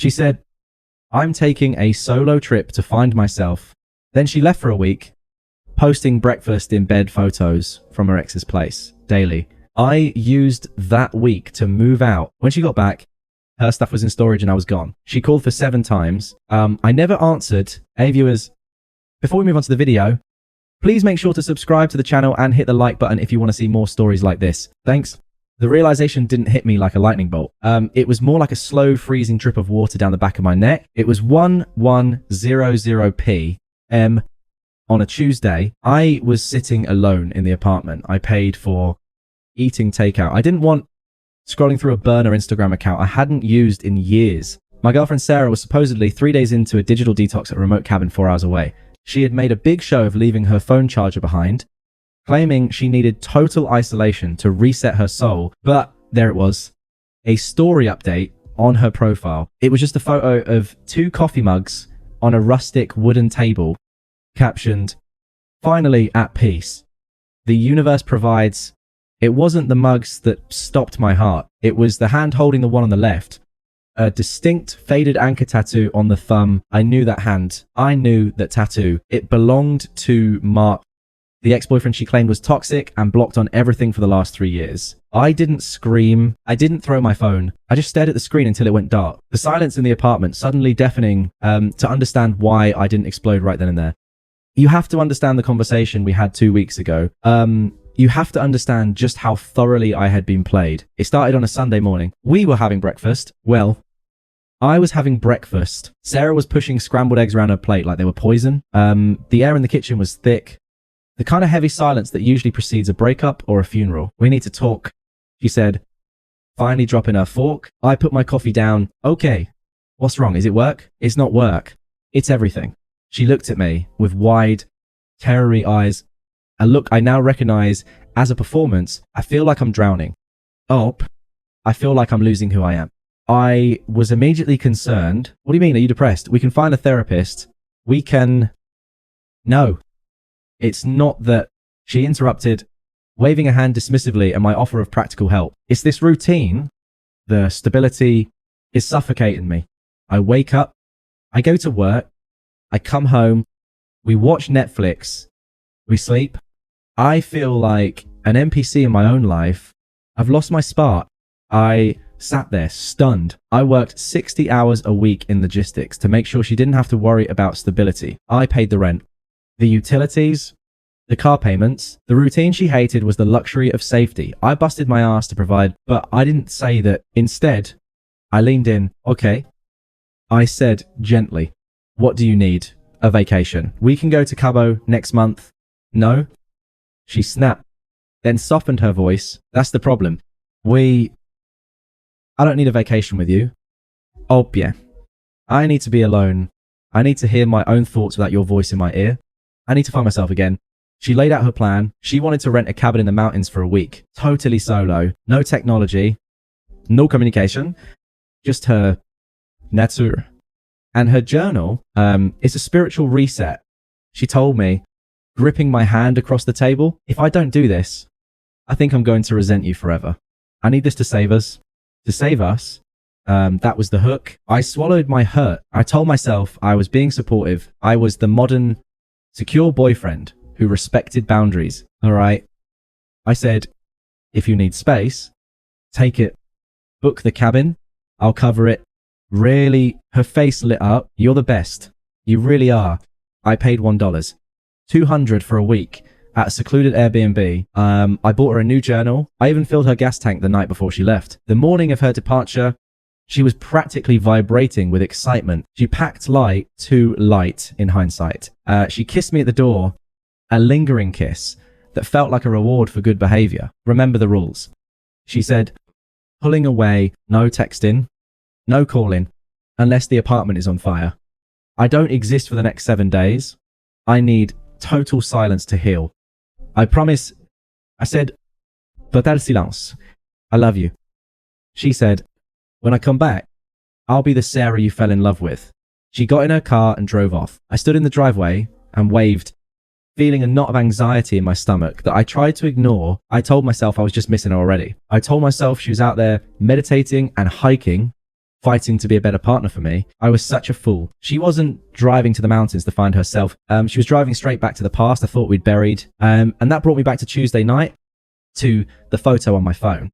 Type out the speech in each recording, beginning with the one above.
She said, I'm taking a solo trip to find myself. Then she left for a week, posting breakfast in bed photos from her ex's place daily. I used that week to move out. When she got back, her stuff was in storage and I was gone. She called for 7 times. I never answered. Hey viewers, before we move on to the video, please make sure to subscribe to the channel and hit the like button if you want to see more stories like this. Thanks. The realization didn't hit me like a lightning bolt. It was more like a slow freezing drip of water down the back of my neck. It was 1100 p.m. on a Tuesday. I was sitting alone in the apartment. I paid for eating takeout. I didn't want scrolling through a burner Instagram account I hadn't used in years. My girlfriend Sarah was supposedly 3 days into a digital detox at a remote cabin 4 hours away. She had made a big show of leaving her phone charger behind, claiming she needed total isolation to reset her soul. But there it was, a story update on her profile. It was just a photo of 2 coffee mugs on a rustic wooden table, captioned, "Finally at peace. The universe provides." It wasn't the mugs that stopped my heart. It was the hand holding the one on the left. A distinct faded anchor tattoo on the thumb. I knew that hand. I knew that tattoo. It belonged to Mark, the ex-boyfriend she claimed was toxic and blocked on everything for the last 3 years. I didn't scream. I didn't throw my phone. I just stared at the screen until it went dark. The silence in the apartment suddenly deafening to understand why I didn't explode right then and there. You have to understand the conversation we had 2 weeks ago. You have to understand just how thoroughly I had been played. It started on a Sunday morning. We were having breakfast. Well, I was having breakfast. Sarah was pushing scrambled eggs around her plate like they were poison. The air in the kitchen was thick. The kind of heavy silence that usually precedes a breakup or a funeral. "We need to talk," she said, finally dropping her fork. I put my coffee down. "Okay, what's wrong? Is it work?" "It's not work. It's everything." She looked at me with wide, terror-y eyes. A look I now recognize as a performance. "I feel like I'm drowning." "Oh, I feel like I'm losing who I am." I was immediately concerned. "What do you mean? Are you depressed? We can find a therapist. We can..." "No, it's not that," she interrupted, waving a hand dismissively at my offer of practical help. "It's this routine. The stability is suffocating me. I wake up, I go to work, I come home, we watch Netflix, we sleep. I feel like an NPC in my own life. I've lost my spark." I sat there stunned. I worked 60 hours a week in logistics to make sure she didn't have to worry about stability. I paid the rent, the utilities, the car payments. The routine she hated was the luxury of safety. I busted my ass to provide, but I didn't say that. Instead, I leaned in. "Okay." I said gently, "What do you need?" "A vacation. We can go to Cabo next month." "No." She snapped, then softened her voice. "That's the problem. I don't need a vacation with you." "Oh, yeah. I need to be alone. I need to hear my own thoughts without your voice in my ear. I need to find myself again." She laid out her plan. She wanted to rent a cabin in the mountains for a week. Totally solo. No technology. No communication. Just her nature. And her journal is a spiritual reset. She told me, gripping my hand across the table, "If I don't do this, I think I'm going to resent you forever. I need this to save us." To save us. That was the hook. I swallowed my hurt. I told myself I was being supportive. I was the modern, secure boyfriend who respected boundaries. "All right." I said, "If you need space, take it. Book the cabin. I'll cover it." Really, her face lit up. "You're the best. You really are." I paid $1, $200 for a week at a secluded Airbnb. I bought her a new journal. I even filled her gas tank the night before she left. The morning of her departure, she was practically vibrating with excitement. She packed light, too light in hindsight. She kissed me at the door, a lingering kiss that felt like a reward for good behavior. "Remember the rules," she said, pulling away. "No texting, no calling, unless the apartment is on fire. I don't exist for the next 7 days. I need total silence to heal. I promise." I said, "Total silence. I love you." She said, "When I come back, I'll be the Sarah you fell in love with." She got in her car and drove off. I stood in the driveway and waved, feeling a knot of anxiety in my stomach that I tried to ignore. I told myself I was just missing her already. I told myself she was out there meditating and hiking fighting to be a better partner for me. I was such a fool. She wasn't driving to the mountains to find herself. She was driving straight back to the past I thought we'd buried. And that brought me back to Tuesday night, to the photo on my phone,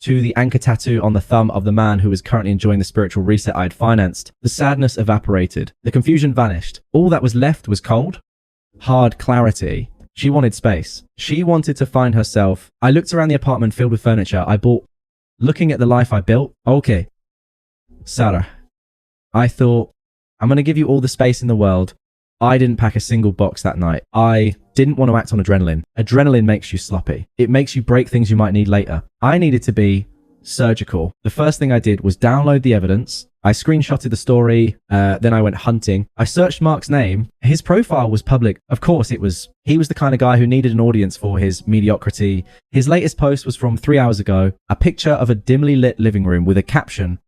to the anchor tattoo on the thumb of the man who was currently enjoying the spiritual reset I had financed. The sadness evaporated. The confusion vanished. All that was left was cold, hard clarity. She wanted space. She wanted to find herself. I looked around the apartment filled with furniture I bought, looking at the life I built. Okay, Sarah, I thought, I'm going to give you all the space in the world. I didn't pack a single box that night. I didn't want to act on adrenaline. Adrenaline makes you sloppy. It makes you break things you might need later. I needed to be surgical. The first thing I did was download the evidence. I screenshotted the story. Then I went hunting. I searched Mark's name. His profile was public. Of course, he was the kind of guy who needed an audience for his mediocrity. His latest post was from 3 hours ago. A picture of a dimly lit living room with a caption,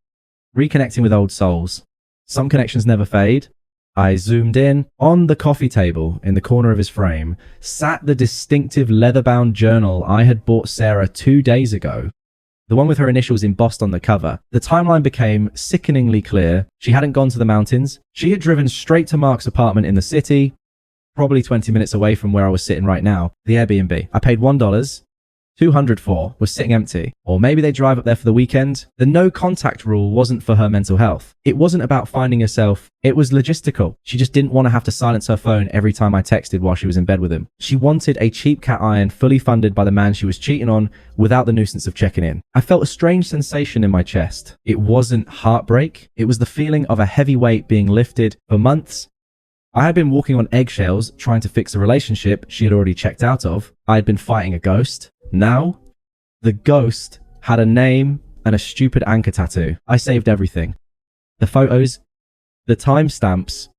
"Reconnecting with old souls. Some connections never fade." I zoomed in. On the coffee table in the corner of his frame sat the distinctive leather-bound journal I had bought Sarah 2 days ago. The one with her initials embossed on the cover. The timeline became sickeningly clear. She hadn't gone to the mountains. She had driven straight to Mark's apartment in the city, probably 20 minutes away from where I was sitting right now, the Airbnb. I paid $1. 204 was sitting empty. Or maybe they drive up there for the weekend. The no contact rule wasn't for her mental health. It wasn't about finding herself. It was logistical. She just didn't want to have to silence her phone every time I texted while she was in bed with him. She wanted a cheap cat iron fully funded by the man she was cheating on without the nuisance of checking in. I felt a strange sensation in my chest. It wasn't heartbreak. It was the feeling of a heavy weight being lifted. For months, I had been walking on eggshells trying to fix a relationship she had already checked out of. I had been fighting a ghost. Now, the ghost had a name and a stupid anchor tattoo. I saved everything. The photos, the timestamps,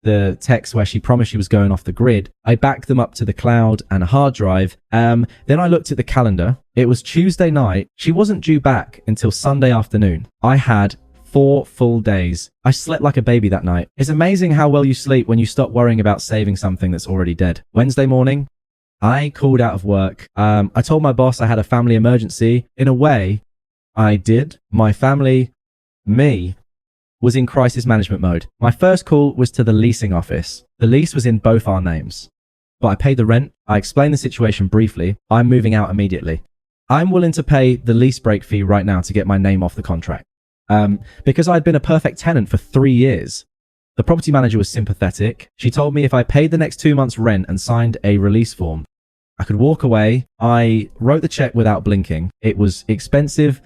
the text where she promised she was going off the grid. I backed them up to the cloud and a hard drive. Then I looked at the calendar. It was Tuesday night. She wasn't due back until Sunday afternoon. I had 4 full days. I slept like a baby that night. It's amazing how well you sleep when you stop worrying about saving something that's already dead. Wednesday morning, I called out of work. I told my boss I had a family emergency. In a way, I did. My family, me, was in crisis management mode. My first call was to the leasing office. The lease was in both our names, but I paid the rent. I explained the situation briefly. I'm moving out immediately. I'm willing to pay the lease break fee right now to get my name off the contract. Because I'd been a perfect tenant for 3 years. The property manager was sympathetic. She told me if I paid the next 2 months' rent and signed a release form, I could walk away. I wrote the check without blinking. It was expensive,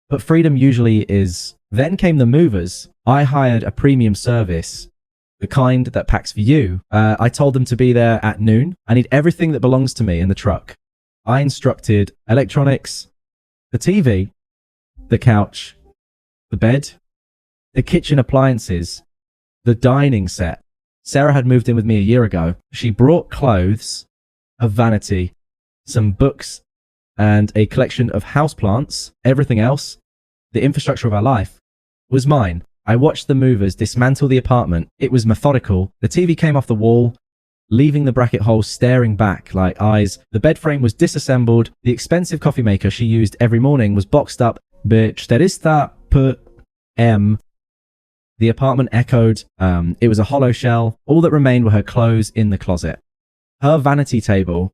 but freedom usually is. Then came the movers. I hired a premium service, the kind that packs for you. I told them to be there at noon. I need everything that belongs to me in the truck. I instructed electronics, the TV, the couch, the bed, the kitchen appliances, the dining set. Sarah had moved in with me a year ago. She brought clothes, a vanity, some books, and a collection of houseplants. Everything else, the infrastructure of our life, was mine. I watched the movers dismantle the apartment. It was methodical. The TV came off the wall, leaving the bracket holes staring back like eyes. The bed frame was disassembled. The expensive coffee maker she used every morning was boxed up. Bitch, that is that p.m. The apartment echoed. It was a hollow shell. All that remained were her clothes in the closet, her vanity table,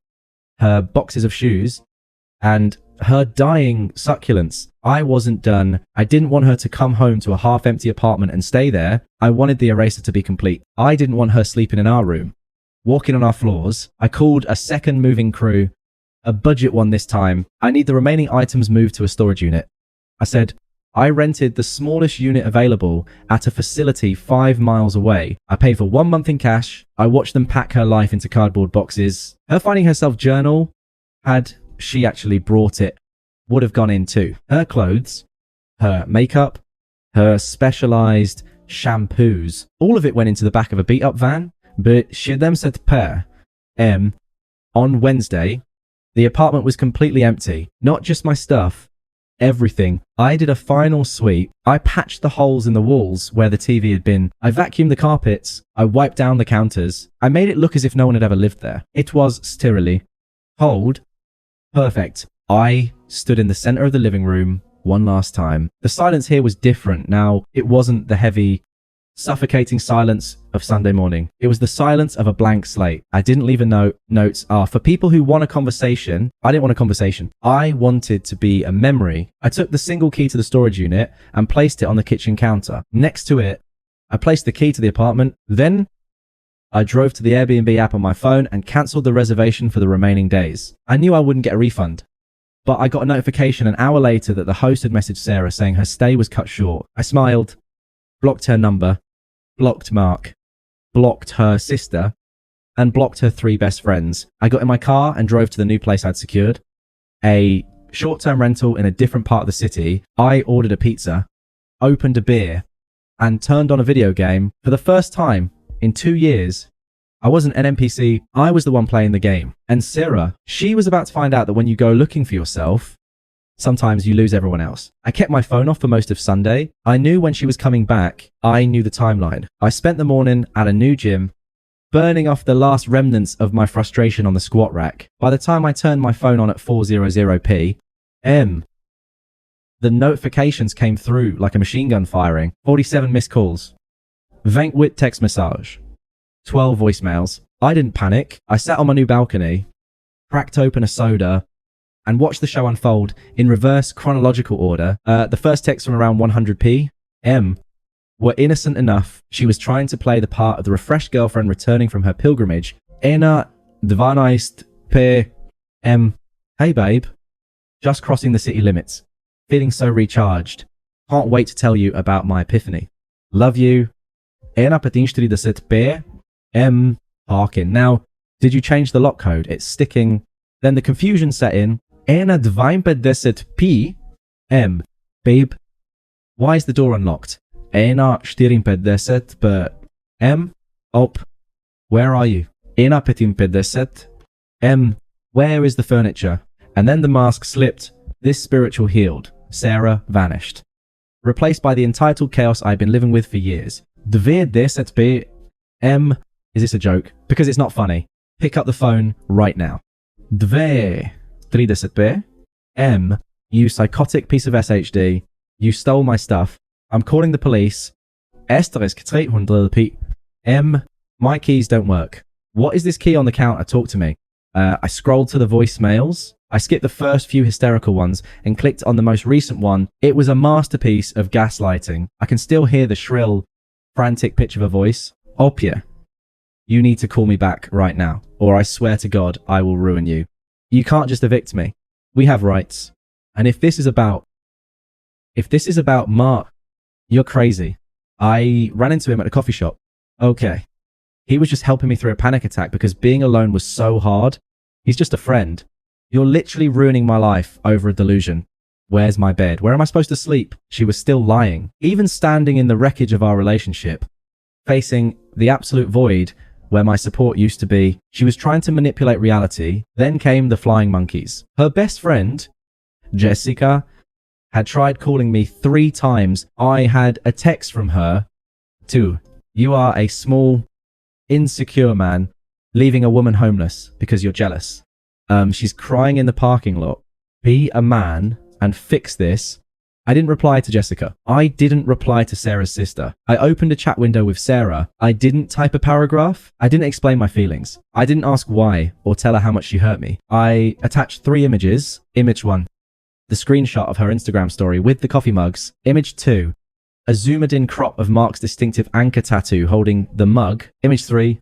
her boxes of shoes, and her dying succulents. I wasn't done. I didn't want her to come home to a half-empty apartment and stay there. I wanted the eraser to be complete. I didn't want her sleeping in our room, walking on our floors. I called a second moving crew, a budget one this time. I need the remaining items moved to a storage unit. I said, I rented the smallest unit available at a facility 5 miles away. I paid for 1 month in cash. I watched them pack her life into cardboard boxes. Her finding herself journal, had she actually brought it, would have gone in too. Her clothes, her makeup, her specialized shampoos, all of it went into the back of a beat up van. But chez them cette paire. On Wednesday, the apartment was completely empty. Not just my stuff, everything. I did a final sweep. I patched the holes in the walls where the TV had been. I vacuumed the carpets. I wiped down the counters. I made it look as if no one had ever lived there. It was sterile, cold, perfect. I stood in the center of the living room, one last time. The silence here was different. Now, it wasn't the heavy, suffocating silence of Sunday morning. It was the silence of a blank slate. I didn't leave a note. Notes are for people who want a conversation. I didn't want a conversation. I wanted to be a memory. I took the single key to the storage unit and placed it on the kitchen counter. Next to it, I placed the key to the apartment. Then I drove to the Airbnb app on my phone and cancelled the reservation for the remaining days. I knew I wouldn't get a refund, but I got a notification an hour later that the host had messaged Sarah saying her stay was cut short. I smiled, blocked her number, blocked Mark, blocked her sister, and blocked her 3 best friends. I got in my car and drove to the new place I'd secured, a short-term rental in a different part of the city. I ordered a pizza, opened a beer, and turned on a video game. For the first time in 2 years, I wasn't an NPC, I was the one playing the game. And Sarah, she was about to find out that when you go looking for yourself, sometimes you lose everyone else. I kept my phone off for most of Sunday. I knew when she was coming back. I knew the timeline. I spent the morning at a new gym, burning off the last remnants of my frustration on the squat rack. By the time I turned my phone on at 4:00 p.m., the notifications came through like a machine gun firing. 47 missed calls. 28 text message. 12 voicemails. I didn't panic. I sat on my new balcony, cracked open a soda, and watched the show unfold in reverse chronological order. The first text from around 100 p.m. were innocent enough. She was trying to play the part of the refreshed girlfriend returning from her pilgrimage. Ena 12 p.m. Hey babe. Just crossing the city limits. Feeling so recharged. Can't wait to tell you about my epiphany. Love you. Ena 15:40 p.m. Parking. Now, did you change the lock code? It's sticking. Then the confusion set in. Ena 52 p.m. Babe, why is the door unlocked? Ena 54 p.m. Op, where are you? Ena 55 p.m. Where is the furniture? And then the mask slipped. This spiritual healed. Sarah vanished. Replaced by the entitled chaos I've been living with for years. 27 p.m. Is this a joke? Because it's not funny. Pick up the phone right now. 37 p.m. You psychotic piece of SHD. You stole my stuff. I'm calling the police. 300 p.m. My keys don't work. What is this key on the counter? Talk to me. I scrolled to the voicemails. I skipped the first few hysterical ones and clicked on the most recent one. It was a masterpiece of gaslighting. I can still hear the shrill, frantic pitch of a voice. Opia, you need to call me back right now, or I swear to God, I will ruin you. You can't just evict me. We have rights. And if this is about Mark, you're crazy. I ran into him at a coffee shop. Okay. He was just helping me through a panic attack because being alone was so hard. He's just a friend. You're literally ruining my life over a delusion. Where's my bed? Where am I supposed to sleep? She was still lying. Even standing in the wreckage of our relationship, facing the absolute void where my support used to be, she was trying to manipulate reality. Then came the flying monkeys. Her best friend, Jessica, had tried calling me 3 times. I had a text from her to, you are a small, insecure man leaving a woman homeless because you're jealous. She's crying in the parking lot. Be a man and fix this. I didn't reply to Jessica. I didn't reply to Sarah's sister. I opened a chat window with Sarah. I didn't type a paragraph. I didn't explain my feelings. I didn't ask why or tell her how much she hurt me. I attached 3 images. Image 1, the screenshot of her Instagram story with the coffee mugs. Image 2, a zoomed in crop of Mark's distinctive anchor tattoo holding the mug. Image 3,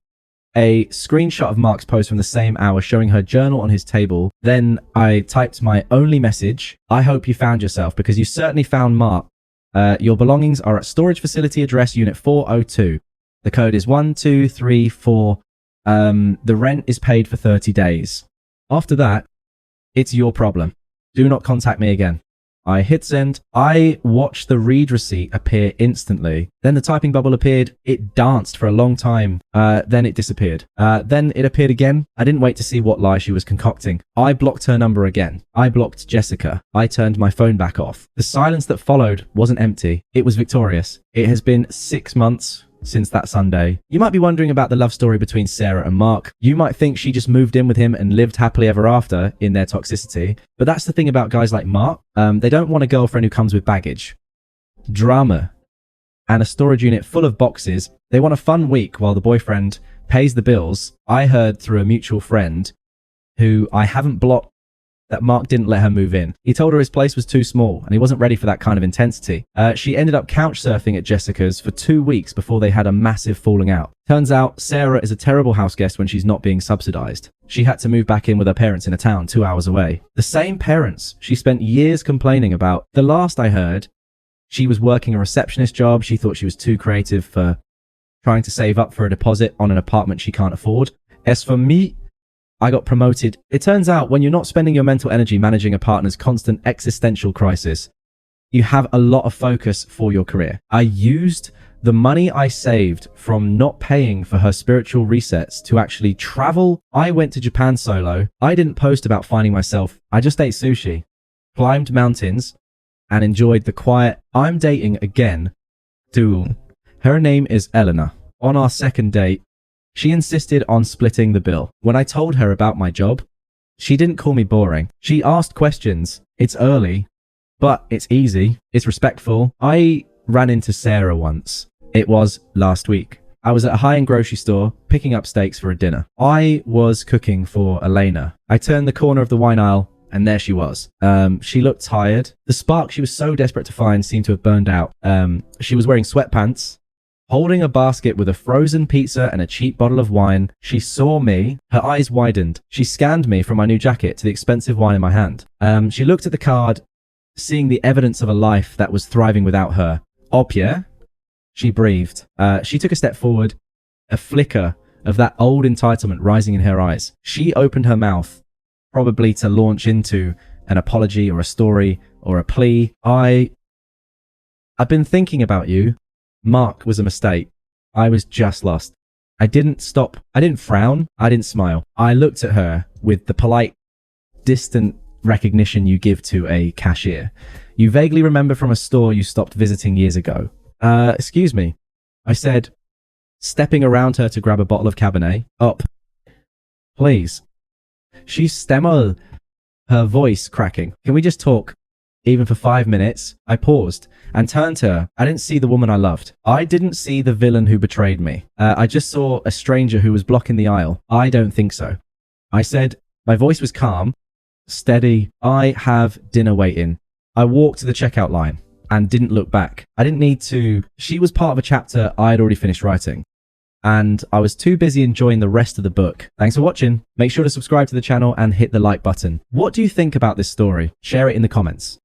a screenshot of Mark's post from the same hour showing her journal on his table. Then I typed my only message. I hope you found yourself because you certainly found Mark. Your belongings are at storage facility address unit 402. The code is 1234. The rent is paid for 30 days. After that, it's your problem. Do not contact me again. I hit send. I watched the read receipt appear instantly. Then the typing bubble appeared. It danced for a long time. Then it disappeared. Then it appeared again. I didn't wait to see what lie she was concocting. I blocked her number again. I blocked Jessica. I turned my phone back off. The silence that followed wasn't empty. It was victorious. It has been 6 months, since that Sunday. You might be wondering about the love story between Sarah and Mark. You might think she just moved in with him and lived happily ever after in their toxicity. But that's the thing about guys like Mark. They don't want a girlfriend who comes with baggage, drama, and a storage unit full of boxes. They want a fun week while the boyfriend pays the bills. I heard through a mutual friend who I haven't blocked that Mark didn't let her move in. He told her his place was too small and he wasn't ready for that kind of intensity. She ended up couch surfing at Jessica's for 2 weeks before they had a massive falling out. Turns out Sarah is a terrible house guest when she's not being subsidized. She had to move back in with her parents in a town 2 hours away. The same parents she spent years complaining about. The last I heard, she was working a receptionist job. She thought she was too creative for trying to save up for a deposit on an apartment she can't afford. As for me, I got promoted. It turns out when you're not spending your mental energy managing a partner's constant existential crisis, you have a lot of focus for your career. I used the money I saved from not paying for her spiritual resets to actually travel. I went to Japan solo. I didn't post about finding myself. I just ate sushi, climbed mountains, and enjoyed the quiet. I'm dating again. Duel. Her name is Eleanor. On our second date, she insisted on splitting the bill. When I told her about my job, she didn't call me boring. She asked questions. It's early, but it's easy. It's respectful. I ran into Sarah once. It was last week. I was at a high-end grocery store picking up steaks for a dinner. I was cooking for Elena. I turned the corner of the wine aisle and there she was. She looked tired. The spark she was so desperate to find seemed to have burned out. She was wearing sweatpants, holding a basket with a frozen pizza and a cheap bottle of wine. She saw me. Her eyes widened. She scanned me from my new jacket to the expensive wine in my hand. She looked at the card, seeing the evidence of a life that was thriving without her. "Oh, Pierre?" She breathed. She took a step forward, a flicker of that old entitlement rising in her eyes. She opened her mouth, probably to launch into an apology or a story or a plea. I've been thinking about you. Mark was a mistake. I was just lost. I didn't stop. I didn't frown. I didn't smile. I looked at her with the polite, distant recognition you give to a cashier. You vaguely remember from a store you stopped visiting years ago. Excuse me, I said, stepping around her to grab a bottle of Cabernet. Up. Please. She stammered, her voice cracking. Can we just talk? Even for 5 minutes, I paused and turned to her. I didn't see the woman I loved. I didn't see the villain who betrayed me. I just saw a stranger who was blocking the aisle. I don't think so. I said, my voice was calm, steady. I have dinner waiting. I walked to the checkout line and didn't look back. I didn't need to. She was part of a chapter I had already finished writing, and I was too busy enjoying the rest of the book. Thanks for watching. Make sure to subscribe to the channel and hit the like button. What do you think about this story? Share it in the comments.